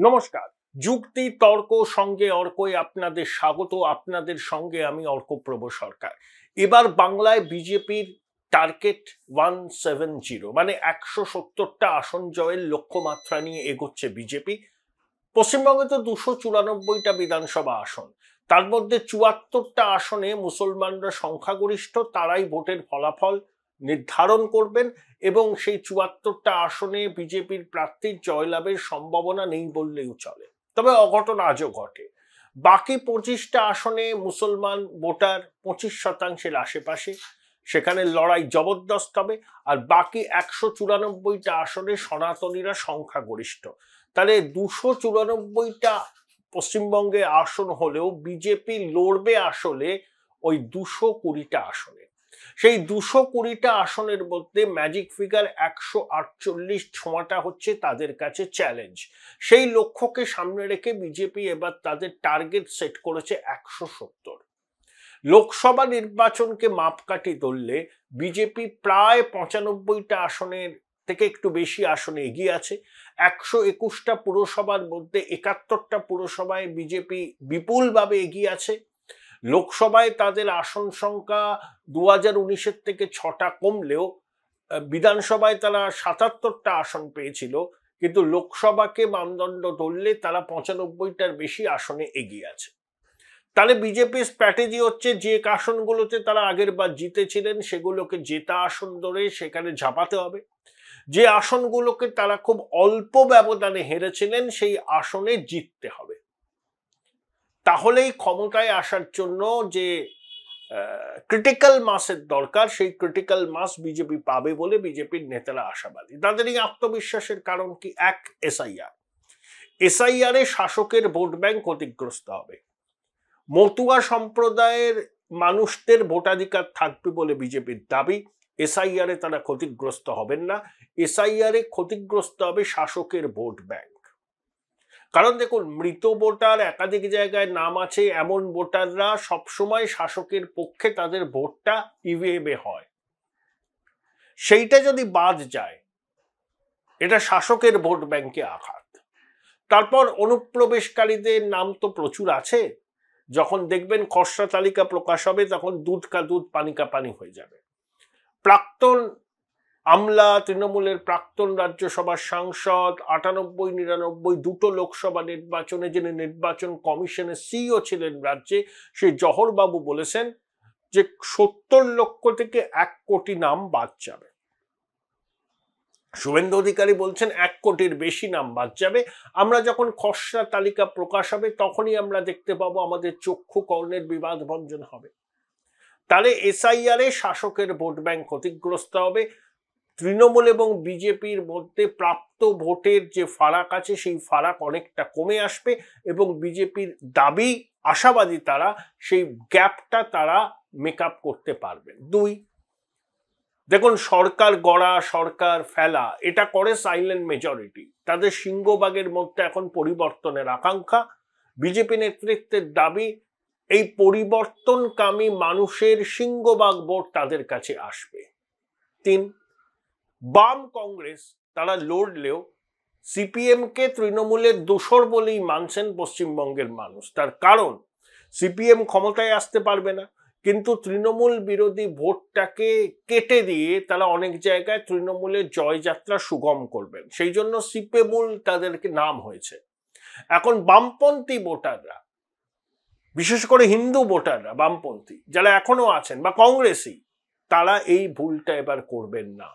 নমস্কার। যুক্তি তর্ক সঙ্গে অর্কই আপনাদের স্বাগত। আপনাদের সঙ্গে আমি অর্কপ্রভ সরকার। এবার বাংলায় বিজেপির টার্গেট 170, মানে 170টা আসন জয়ের লক্ষ্যমাত্রা নিয়ে এগোচ্ছে বিজেপি। পশ্চিমবঙ্গে তো 294টা বিধানসভা আসন, তার মধ্যে 74টা আসনে মুসলমানরা সংখ্যাগরিষ্ঠ, তারাই ভোটের ফলাফল নির্ধারণ করবেন এবং সেই 74টা আসনে বিজেপির প্রার্থীর জয়লাভের সম্ভাবনা নেই বললেও চলে। তবে অঘটন আজও ঘটে। বাকি 25টা আসনে মুসলমান ভোটার 25% আশেপাশে, সেখানে লড়াই জবরদস্ত হবে। আর বাকি 194টা আসনে সনাতনীরা সংখ্যাগরিষ্ঠ। তাহলে 294টা পশ্চিমবঙ্গে আসন হলেও বিজেপি লড়বে আসলে ওই 220টা আসনে। সেই 220টা আসনের মধ্যে ম্যাজিক ফিগার 148 ছোঁয়াটা হচ্ছে তাদের কাছে চ্যালেঞ্জ। সেই লক্ষ্যকে সামনে রেখে বিজেপি এবার তাদের টার্গেট সেট করেছে 170। লোকসভা নির্বাচনকে মাপকাঠি ধরলে বিজেপি প্রায় 95টা আসনের থেকে একটু বেশি আসনে এগিয়ে আছে। 121টা পুরসভার মধ্যে 71টা পুরসভায় বিজেপি বিপুলভাবে এগিয়ে আছে। লোকসভায় তাদের আসন সংখ্যা 2019-এর থেকে 6টা কমলেও বিধানসভায় তারা 77টা আসন পেয়েছিল, কিন্তু লোকসভাকে মানদণ্ড ধরলে তারা 95টার বেশি আসনে এগিয়ে আছে। তাহলে বিজেপির স্ট্র্যাটেজি হচ্ছে যে আসনগুলোতে তারা আগের বার জিতেছিলেন সেগুলোকে জেতা আসন ধরে সেখানে ঝাঁপাতে হবে। যে আসনগুলোকে তারা খুব অল্প ব্যবধানে হেরেছিলেন সেই আসনে জিততে হবে। তাহলেই ক্ষমতায় আসার জন্য যে ক্রিটিক্যাল মাসের দরকার, সেই ক্রিটিক্যাল মাস বিজেপি পাবে বলে বিজেপির নেতারা আশাবাদী। তাদের এই আত্মবিশ্বাসের কারণ কি? এক, এসআইআর এ শাসকের ভোট ব্যাংক ক্ষতিগ্রস্ত হবে। মতুয়া সম্প্রদায়ের মানুষদের ভোটাধিকার থাকবে বলে বিজেপির দাবি। এসআইআর এ তারা ক্ষতিগ্রস্ত হবেন না। এসআইআর এ ক্ষতিগ্রস্ত হবে শাসকের ভোট ব্যাংক। কারণ দেখুন, মৃত ভোটার একাধিক জায়গায় নাম আছে এমন ভোটাররা সবসময় শাসকের পক্ষে তাদের ভোটটা ইভিএমে হয়। সেইটা যদি বাদ যায়, এটা শাসকের ভোট ব্যাংকে আঘাত। তারপর অনুপ্রবেশকারীদের নাম তো প্রচুর আছে। যখন দেখবেন খসড়া তালিকা প্রকাশ হবে তখন দুধ কা দুধ পানি কা পানি হয়ে যাবে। প্রাক্তন আমলা, তৃণমূলের প্রাক্তন রাজ্যসভার সাংসদ, 98-99 দুটো লোকসভা নির্বাচনে যিনি নির্বাচন কমিশনের সিইও ছিলেন রাজ্যে, সেই জহরবাবু বলেছেন যে 70 লক্ষ থেকে 1 কোটি নাম বাদ যাবে। শুভেন্দু অধিকারী বলছেন 1 কোটির বেশি নাম বাদ যাবে। আমরা যখন খসড়া তালিকা প্রকাশ হবে তখনই আমরা দেখতে পাবো, আমাদের চক্ষু কর্ণের বিবাদ ভঞ্জন হবে। তাহলে এসআইআর এ শাসকের ভোট ব্যাংক ক্ষতিগ্রস্ত হবে। তৃণমূল এবং বিজেপির মধ্যে প্রাপ্ত ভোটের যে ফারাক আছে সেই ফারাক অনেকটা কমে আসবে এবং বিজেপির দাবি, আশাবাদী তারা, সেই গ্যাপটা তারা মেকআপ করতে পারবেন। 2, দেখুন, সরকার গড়া সরকার ফেলা এটা করে সাইলেন্ট মেজরিটি। তাদের সিংহভাগের মধ্যে এখন পরিবর্তনের আকাঙ্ক্ষা। বিজেপি নেতৃত্বের দাবি এই পরিবর্তনকামী মানুষের সিংহভাগ ভোট তাদের কাছে আসবে। 3, বাম কংগ্রেস তারা লড়লেও সিপিএম কে তৃণমূলের দোসর বলেই মানছেন পশ্চিমবঙ্গের মানুষ। তার কারণ সিপিএম ক্ষমতায় আসতে পারবে না, কিন্তু তৃণমূল বিরোধী ভোটটাকে কেটে দিয়ে তারা অনেক জায়গায় তৃণমূলের জয়যাত্রা সুগম করবেন। সেই জন্য সিপিএমুল তাদেরকে নাম হয়েছে। এখন বামপন্থী ভোটাররা, বিশেষ করে হিন্দু ভোটাররা, বামপন্থী যারা এখনো আছেন বা কংগ্রেসী, তারা এই ভুলটা এবার করবেন না।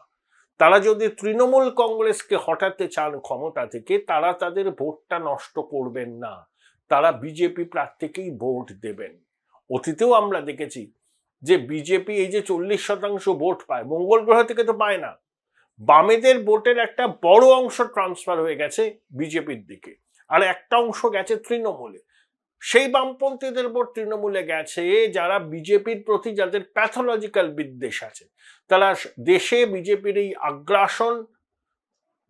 তারা যদি তৃণমূল কংগ্রেসকে হটাতে চান ক্ষমতা থেকে, তারা তাদের ভোটটা নষ্ট করবেন না। তারা বিজেপি প্রার্থীকেই ভোট দেবেন। অতীতেও আমরা দেখেছি যে বিজেপি এই যে 40% ভোট পায়, মঙ্গল গ্রহ থেকে তো পায় না। বামেদের ভোটের একটা বড় অংশ ট্রান্সফার হয়ে গেছে বিজেপির দিকে, আর একটা অংশ গেছে তৃণমূলে। সেই বামপন্থীদের ভোট তৃণমূলে গেছে যারা বিজেপির প্রতি, যাদের প্যাথোলজিক্যাল বিদ্বেষ আছে। তারা দেশে বিজেপির এই আগ্রাসন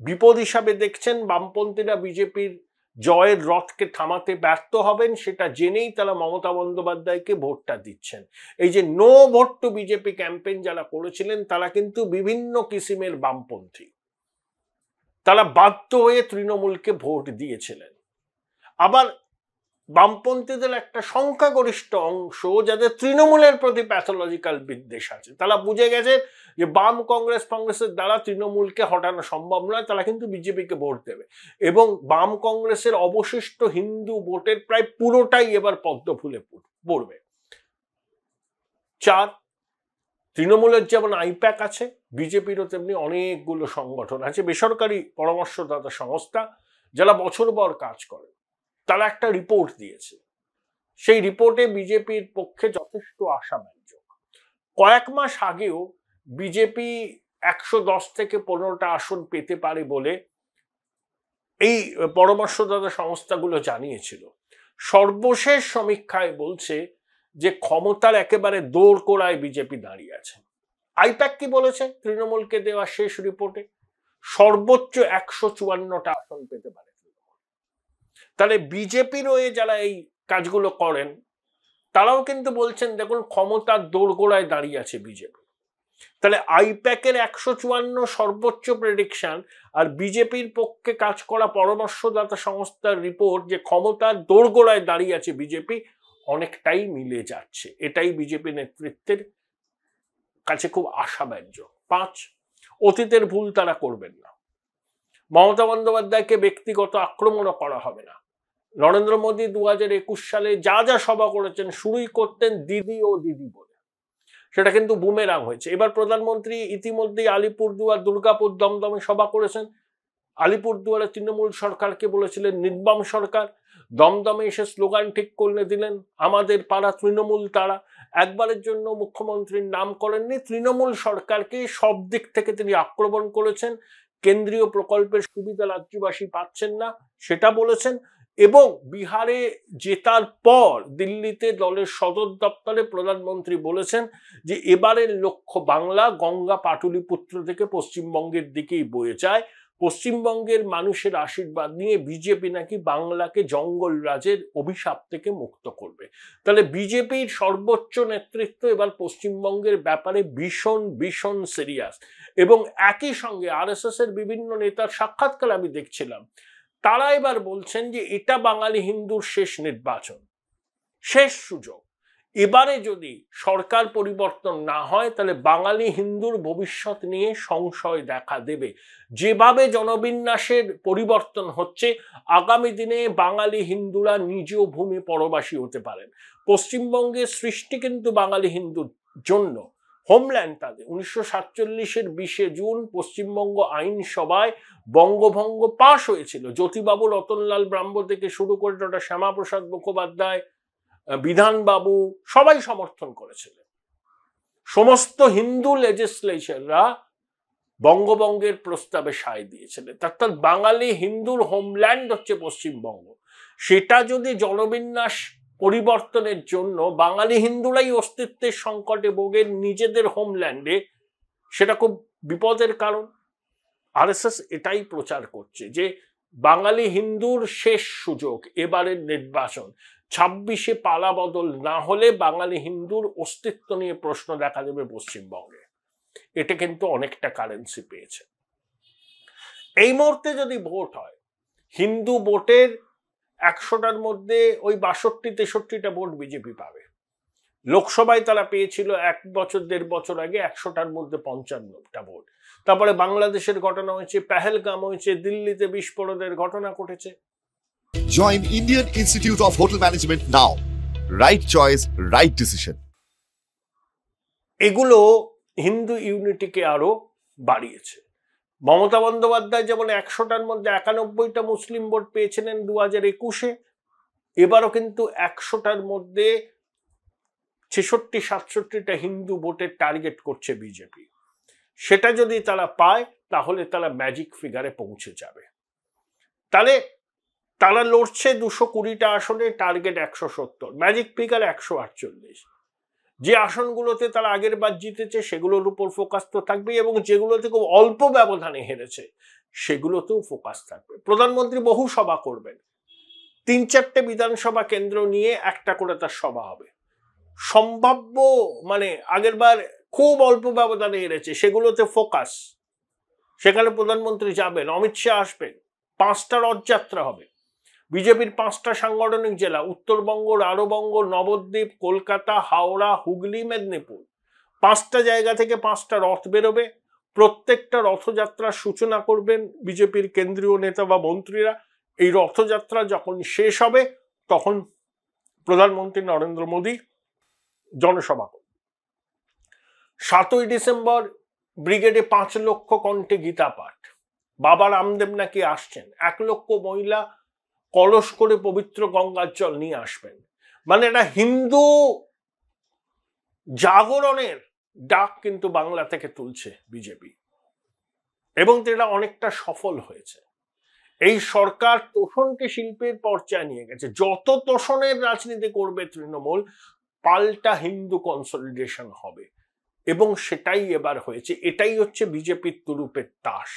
বিপদ হিসাবে দেখছেন। বামপন্থীরা বিজেপির জয়ের রথকে থামাতে ব্যর্থ হবেন সেটা জেনেই তারা মমতা বন্দ্যোপাধ্যায়কে ভোটটা দিচ্ছেন। এই যে no vote to BJP campaign যারা করেছিলেন তারা কিন্তু বিভিন্ন কিসিমের বামপন্থী। তারা বাধ্য হয়ে তৃণমূলকে ভোট দিয়েছিলেন। আবার বামপন্থীদের একটা সংখ্যাগরিষ্ঠ অংশ যাদের তৃণমূলের প্রতি প্যাথোলজিক্যাল বিদ্বেষ আছে, তারা বুঝে গেছে যে বাম কংগ্রেসের দ্বারা তৃণমূলকে হটানো সম্ভব নয়, তারা কিন্তু বিজেপিকে ভোট দেবে এবং বাম কংগ্রেসের অবশিষ্ট হিন্দু ভোটের প্রায় পুরোটাই এবার পদ্ম ফুলে পড়বে। 4, তৃণমূলের যেমন আইপ্যাক আছে, বিজেপিরও তেমনি অনেকগুলো সংগঠন আছে, বেসরকারি পরামর্শদাতা সংস্থা, যারা বছরভর কাজ করে। তারা একটা রিপোর্ট দিয়েছে, সেই রিপোর্টে বিজেপির পক্ষে যথেষ্ট আশাব্যঞ্জক। কয়েক মাস আগেও বিজেপি 110 থেকে 15টা আসন পেতে পারে বলে এই পরামর্শদাতা সংস্থাগুলো জানিয়েছিল। সর্বশেষ সমীক্ষায় বলছে যে ক্ষমতার একেবারে দোরগোড়ায় বিজেপি দাঁড়িয়ে আছে। আইপ্যাক কি বলেছে তৃণমূলকে দেওয়া শেষ রিপোর্টে? সর্বোচ্চ 154টা আসন পেতে পারে। তাহলে বিজেপির হয়ে যারা এই কাজগুলো করেন তারাও কিন্তু বলছেন দেখুন ক্ষমতার দোরগোড়ায় দাঁড়িয়ে আছে বিজেপি। তাহলে আইপ্যাকের 154 সর্বোচ্চ প্রেডিকশন আর বিজেপির পক্ষে কাজ করা পরামর্শদাতা সংস্থার রিপোর্ট যে ক্ষমতার দোরগোড়ায় দাঁড়িয়ে আছে বিজেপি, অনেকটাই মিলে যাচ্ছে। এটাই বিজেপি নেতৃত্বের কাছে খুব আশাব্যঞ্জক। 5, অতীতের ভুল তারা করবেন না। মমতা বন্দ্যোপাধ্যায়কে ব্যক্তিগত আক্রমণও করা হবে না। নরেন্দ্র মোদী 2021 সালে যা যা সভা করেছেন শুরুই করতেন দিদি ও দিদি বলে, সেটা কিন্তু বুমেরাং হয়েছে। এবার প্রধানমন্ত্রী ইতিমধ্যেই আলিপুরদুয়ার, দুর্গাপুর, দমদমে সভা করেছেন। আলিপুরদুয়ারে তৃণমূল সরকারকে বলেছিলেন নির্বাম সরকার, দমদমে এসে স্লোগান ঠিক করে দিলেন আমাদের পাড়া তৃণমূল তারা। একবারের জন্য মুখ্যমন্ত্রীর নাম করেননি, তৃণমূল সরকারকে সব দিক থেকে তিনি আক্রমণ করেছেন। কেন্দ্রীয় প্রকল্পের সুবিধা রাজ্যবাসী পাচ্ছেন না সেটা বলেছেন। এবং বিহারে জেতার পর দিল্লিতে দলের সদর দপ্তরে প্রধানমন্ত্রী বলেছেন যে এবারের লক্ষ্য বাংলা, গঙ্গা পাটুলিপুত্র থেকে পশ্চিমবঙ্গের দিকেই বয়ে যায়। পশ্চিমবঙ্গের মানুষের আশীর্বাদ নিয়ে বিজেপি নাকি বাংলাকে জঙ্গল রাজের অভিশাপ থেকে মুক্ত করবে। তাহলে বিজেপির সর্বোচ্চ নেতৃত্ব এবার পশ্চিমবঙ্গের ব্যাপারে ভীষণ ভীষণ সিরিয়াস। এবং একই সঙ্গে আরএসএস এর বিভিন্ন নেতার সাক্ষাৎকার আমি দেখছিলাম, তারা এবার বলছেন যে এটা বাঙালি হিন্দুর শেষ নির্বাচন, শেষ সুযোগ। এবারে যদি সরকার পরিবর্তন না হয় তাহলে বাঙালি হিন্দুর ভবিষ্যৎ নিয়ে সংশয় দেখা দেবে। যেভাবে জনবিন্যাসের পরিবর্তন হচ্ছে, আগামী দিনে বাঙালি হিন্দুরা নিজ ভূমি পরবাসী হতে পারেন। পশ্চিমবঙ্গের সৃষ্টি কিন্তু বাঙালি হিন্দুর জন্য, হোমল্যান্ড তাদের। 1947-এর 20শে জুন পশ্চিমবঙ্গ আইনসভায় বঙ্গভঙ্গ পাশ হয়েছিল। জ্যোতিবাবু, রতনলাল ব্রাহ্ম থেকে শুরু করে ডক্টর শ্যামাপ্রসাদ মুখোপাধ্যায়, বিধানবাবু সবাই সমর্থন করেছিলেন। সমস্ত হিন্দু লেজিসলেচাররা বঙ্গভঙ্গের প্রস্তাবে সায় দিয়েছিলেন। অর্থাৎ বাঙালি হিন্দুর হোমল্যান্ড হচ্ছে পশ্চিমবঙ্গ। সেটা যদি জনবিন্যাস পরিবর্তনের জন্য বাঙালি হিন্দুরাই অস্তিত্বের সংকটে ভোগেন নিজেদের হোমল্যান্ডে, সেটা খুব বিপদের কারণ। আরএসএস এটাই প্রচার করছে যে বাঙালি হিন্দুর শেষ সুযোগ এবারের নির্বাচন। 26-এ পালা বদল না হলে বাঙালি হিন্দুর অস্তিত্ব নিয়ে প্রশ্ন দেখা দেবে পশ্চিমবঙ্গে। এটা কিন্তু অনেকটা কারেন্সি পেয়েছে। এই মুহূর্তে যদি ভোট হয়, হিন্দু ভোটের 100টার মধ্যে ওই 62-63টা ভোট বিজেপি পাবে। লোকসভায় তারা পেয়েছিল 1 বছর 1.5 বছর আগে 100টার মধ্যে 55টা ভোট। তারপরে বাংলাদেশের ঘটনা হয়েছে, পেহেলগাম হয়েছে, দিল্লিতে বিস্ফোরণের ঘটনা ঘটেছে। Join Indian Institute of Hotel Management now. Right choice, right decision. এগুলো হিন্দু ইউনিটিকে আরো বাড়িয়েছে। মমতা বন্দ্যোপাধ্যায় যেমন 100টার মধ্যে 91টা মুসলিম ভোট পেয়েছিলেন 2021-এ, এবারও কিন্তু 100টার মধ্যে 66-67টা হিন্দু ভোটের টার্গেট করছে বিজেপি। সেটা যদি তারা পায় তাহলে তারা ম্যাজিক ফিগারে পৌঁছে যাবে। তাহলে তারা লড়ছে 220টা আসনে, টার্গেট 170, ম্যাজিক ফিগার 148। যে আসনগুলোতে তারা আগের বার জিতেছে সেগুলোর উপর ফোকাস তো থাকবে, এবং যেগুলোতে খুব অল্প ব্যবধানে হেরেছে সেগুলোতেও ফোকাস থাকবে। প্রধানমন্ত্রী বহু সভা করবেন, 3-4টে বিধানসভা কেন্দ্র নিয়ে একটা করে তার সভা হবে। সম্ভাব্য মানে আগের বার খুব অল্প ব্যবধানে হেরেছে সেগুলোতে ফোকাস, সেখানে প্রধানমন্ত্রী যাবেন, অমিত শাহ আসবেন, 5টা রথযাত্রা হবে। বিজেপির 5টা সাংগঠনিক জেলা, উত্তরবঙ্গ, রাঢ়বঙ্গ, নবদ্বীপ, কলকাতা, হাওড়া, হুগলি, মেদিনীপুর, 5টা জায়গা থেকে 5টা রথ বেরোবে। প্রত্যেকটা রথযাত্রার সূচনা করবেন বিজেপির কেন্দ্রীয় নেতা বা মন্ত্রীরা। এই রথযাত্রা যখন শেষ হবে তখন প্রধানমন্ত্রী নরেন্দ্র মোদী জনসভা করবেন। 7ই ডিসেম্বর ব্রিগেডে 5 লক্ষ কণ্ঠে গীতা পাঠ। বাবা রামদেব নাকি আসছেন, 1 লক্ষ মহিলা কলস করে পবিত্র গঙ্গার জল নিয়ে আসবেন। মানে এটা হিন্দু জাগরণের ডাক কিন্তু বাংলা থেকে তুলছে বিজেপি, এবং এটা অনেকটা সফল হয়েছে। এই সরকার তোষণকে শিল্পের পর্যায়ে নিয়ে গেছে। যত তোষণের রাজনীতি করবে তৃণমূল, পাল্টা হিন্দু কনসলিডেশন হবে, এবং সেটাই এবার হয়েছে। এটাই হচ্ছে বিজেপির তুরুপের তাস।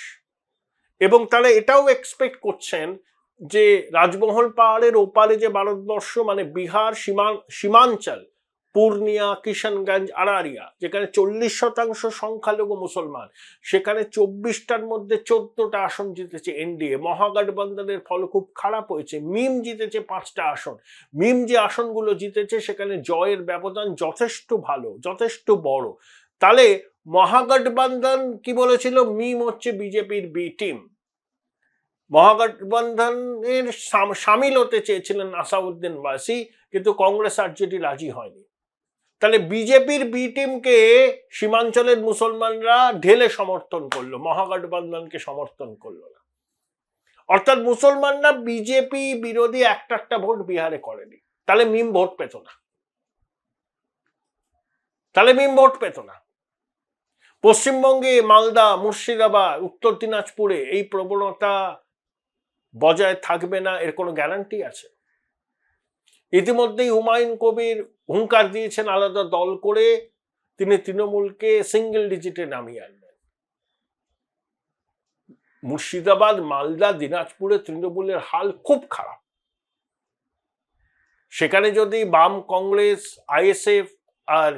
এবং তারা এটাও এক্সপেক্ট করছেন যে রাজমহল পাহাড়ের ওপারে যে ভারতবর্ষ, মানে বিহার সীমাঞ্চল, পূর্ণিয়া, কিষানগঞ্জ, আরারিয়া, যেখানে 40% সংখ্যালঘু মুসলমান, সেখানে 24টার মধ্যে 14টা আসন জিতেছে এনডিএ। মহাগঠবন্ধনের ফল খুব খারাপ হয়েছে। মিম জিতেছে 5টা আসন। মিম যে আসনগুলো জিতেছে সেখানে জয়ের ব্যবধান যথেষ্ট ভালো, যথেষ্ট বড়। তাহলে মহাগঠবন্ধন কি বলেছিল? মিম হচ্ছে বিজেপির বি টিম। মহাগঠবন্ধনের সামিল হতে চেয়েছিলেন আসাউদ্দিন ওয়াসি, কিন্তু কংগ্রেস আরজেডি রাজি হয়নি। তাহলে বিজেপির বি টিমকে সীমাঞ্চলের মুসলমানরা ঢেলে সমর্থন করলো, মহাগঠবন্ধনকে সমর্থন করলো না। অর্থাৎ মুসলমানরা বিজেপি বিরোধী একটা ভোট বিহারে করেনি। তাহলে মিম ভোট পেত না। পশ্চিমবঙ্গে মালদা, মুর্শিদাবাদ, উত্তর দিনাজপুরে এই প্রবণতা বজায় থাকবে না, এর কোনো গ্যারান্টি আছে? ইতিমধ্যেই হুমায়ুন কবির হুঙ্কার দিয়েছেন আলাদা দল করে তিনি তৃণমূলকে সিঙ্গেল ডিজিটে নামিয়ে আনবেন। মুর্শিদাবাদ, মালদা, দিনাজপুরে তৃণমূলের হাল খুব খারাপ। সেখানে যদি বাম, কংগ্রেস, আইএসএফ আর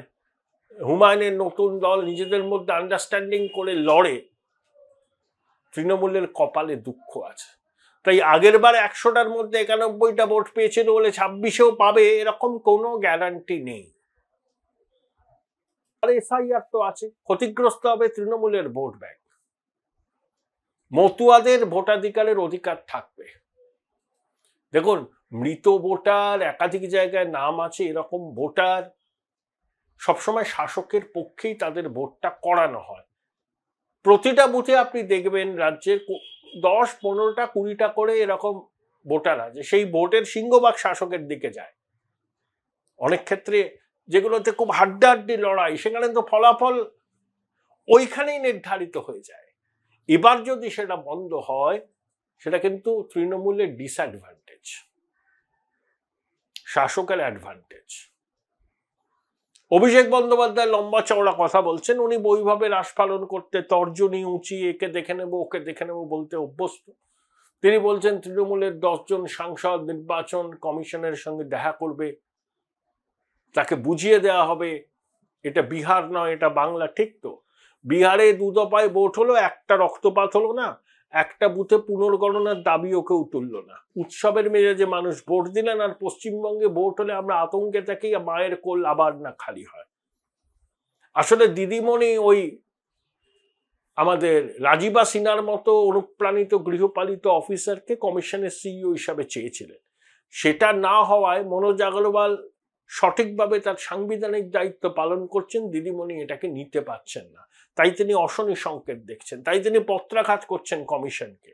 হুমায়ুনের নতুন দল নিজেদের মধ্যে আন্ডারস্ট্যান্ডিং করে লড়ে, তৃণমূলের কপালে দুঃখ আছে। তাই আগের বার 100টার মধ্যে 91টা ভোট পেয়েছিল বলে 26এও পাবে এরকম কোনো গ্যারান্টি নেই। আর এসআইআর তো আছে, ক্ষতিগ্রস্ত হবে তৃণমূলের ভোট ব্যাংক। মতুয়াদের ভোটাধিকারের অধিকার থাকবে। দেখুন, মৃত ভোটার, একাধিক জায়গায় নাম আছে এরকম ভোটার, সবসময় শাসকের পক্ষেই তাদের ভোটটা করানো হয়। প্রতিটা বুথে আপনি দেখবেন রাজ্যের 10, 15টা, 20টা করে এরকম ভোটার আছে, সেই ভোটের সিংহভাগ শাসকের দিকে যায়। অনেক ক্ষেত্রে যেগুলোতে খুব হাড্ডাহাড্ডি লড়াই, সেখানে তো ফলাফল ওইখানেই নির্ধারিত হয়ে যায়। এবার যদি সেটা বন্ধ হয়, সেটা কিন্তু তৃণমূলের ডিসঅ্যাডভান্টেজ, শাসকের অ্যাডভান্টেজ। অভিষেক বন্দ্যোপাধ্যায় লম্বা চওড়া কথা বলছেন। উনি বৈভাবে রাস পালন করতে, তর্জনী উঁচিয়ে একে দেখে নেব ওকে দেখে নেব বলতে অভ্যস্ত। তিনি বলছেন তৃণমূলের 10 জন সাংসদ নির্বাচন কমিশনের সঙ্গে দেখা করবে, তাকে বুঝিয়ে দেওয়া হবে এটা বিহার নয়, এটা বাংলা। ঠিক তো, বিহারে 2 দফায় ভোট হলো, একটা রক্তপাত হলো না, একটা বুথে পুনর্গণনার দাবিও কেউ তুলল না। উৎসবের মেজাজে মানুষ ভোট দিলেন। আর পশ্চিমবঙ্গে ভোট হলে আমরা আতঙ্কে থাকি, মায়ের কোল আবার না খালি হয়। আসলে দিদিমণি ওই আমাদের রাজীবা সিনহার মতো অনুপ্রাণিত গৃহপালিত অফিসারকে কমিশনের সিইও হিসাবে চেয়েছিলেন। সেটা না হওয়ায় মনোজ আগরওয়াল সঠিকভাবে তার সাংবিধানিক দায়িত্ব পালন করছেন, দিদিমণি এটাকে নিতে পারছেন না। তাই তিনি অশনি সংকেত দেখছেন, তাই তিনি পত্রাঘাত করছেন কমিশনকে।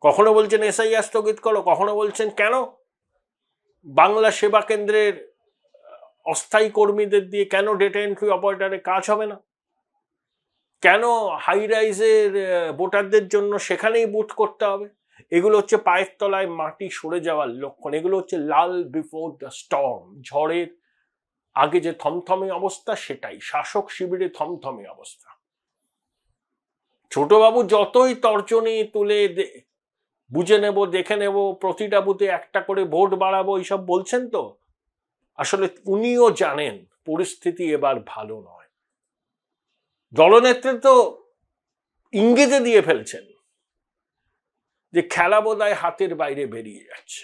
কখনো বলছেন এসআইআর স্থগিত করো, কখনো বলছেন কেন বাংলা সেবা কেন্দ্রের অস্থায়ী কর্মীদের দিয়ে কেন ডেটা এন্ট্রি অপারেটরে কাজ হবে না, কেন হাই রাইজের ভোটারদের জন্য সেখানেই বুথ করতে হবে। এগুলো হচ্ছে পায়ের তলায় মাটি সরে যাওয়ার লক্ষণ। এগুলো হচ্ছে লাল বিফোর দ্য স্টর্ম, ঝড়ের আগে যে থমথমে অবস্থা, সেটাই শাসক শিবিরে থমথমে অবস্থা। ছোটবাবু যতই তর্জনী তুলে বুঝে নেব, দেখে নেব, প্রতিটা বুথে একটা করে ভোট বাড়াবো, এইসব বলছেন, তো আসলে উনিও জানেন পরিস্থিতি এবার ভালো নয়। দলনেত্রী তো ইঙ্গিতে দিয়ে ফেলছেন যে খেলা বোধহয় হাতের বাইরে বেরিয়ে যাচ্ছে।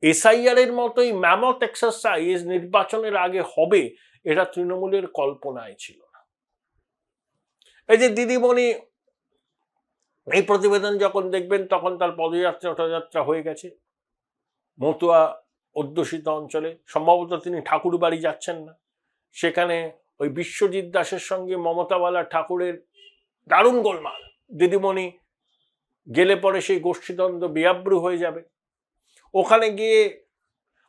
এসআইআর এর মতোই ম্যামথ এক্সারসাইজ নির্বাচনের আগে হবে, এটা তৃণমূলের কল্পনায় ছিল না। এই যে দিদিমণি, এই প্রতিবেদন যখন দেখবেন তখন তার পদযাত্রা হয়ে গেছে মতুয়া অধ্যুষিত অঞ্চলে। সম্ভবত তিনি ঠাকুর বাড়ি যাচ্ছেন না, সেখানে ওই বিশ্বজিৎ দাসের সঙ্গে মমতাওয়ালা ঠাকুরের দারুণ গোলমাল। দিদিমণি গেলে পরে সেই গোষ্ঠীদ্বন্দ্ব বেআব্রু হয়ে যাবে। ওখানে গিয়ে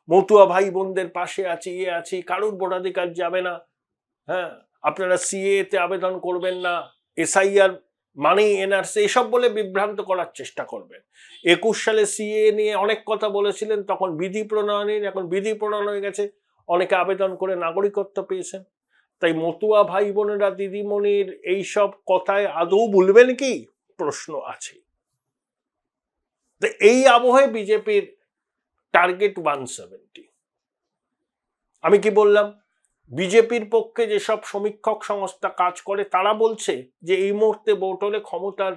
মতুয়া ভাই বোনদের পাশে আছি, আছি, কারুর ভোটাধিকার যাবে না, হ্যাঁ আপনারা সিএ তে আবেদন করবেন না, এসআইআর মানেই এনআরসি, এসব বলে বিভ্রান্ত করার চেষ্টা করবেন। 21 সালে সিএ নিয়ে অনেক কথা বলেছিলেন, তখন বিধি প্রণয়ন, এখন বিধি প্রণয়ন হয়ে গেছে, অনেকে আবেদন করে নাগরিকত্ব পেয়েছেন। তাই মতুয়া ভাই বোনেরা দিদিমণির এইসব কথায় আদৌ বলবেন কি, প্রশ্ন আছে। এই আবহে বিজেপির টার্গেট 170। আমি কি বললাম, বিজেপির পক্ষে যেসব সমীক্ষক সংস্থা কাজ করে তারা বলছে যে এই মুহূর্তে ভোট হলে ক্ষমতার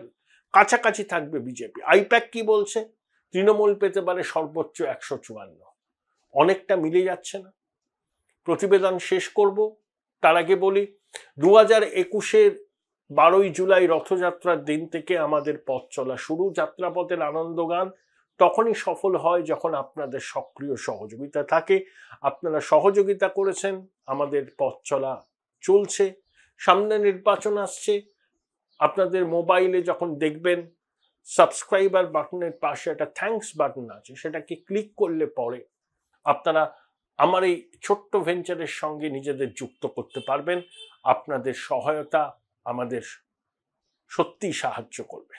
কাছাকাছি থাকবে বিজেপি। আইপ্যাক কি বলছে, তৃণমূল পেতে পারে সর্বোচ্চ 154। অনেকটা মিলে যাচ্ছে না। প্রতিবেদন শেষ করব, তার আগে বলি 2021-এর 12ই জুলাই রথযাত্রার দিন থেকে আমাদের পথ চলা শুরু। যাত্রাপথের আনন্দগান তখনই সফল হয় যখন আপনাদের সক্রিয় সহযোগিতা থাকে। আপনারা সহযোগিতা করেছেন, আমাদের পথ চলা চলছে। সামনে নির্বাচন আসছে, আপনাদের মোবাইলে যখন দেখবেন সাবস্ক্রাইবার বাটনের পাশে একটা থ্যাঙ্কস বাটন আছে, সেটাকে ক্লিক করলে পরে আপনারা আমার এই ছোট্ট ভেঞ্চারের সঙ্গে নিজেদের যুক্ত করতে পারবেন। আপনাদের সহায়তা আমাদের সত্যি সাহায্য করবে।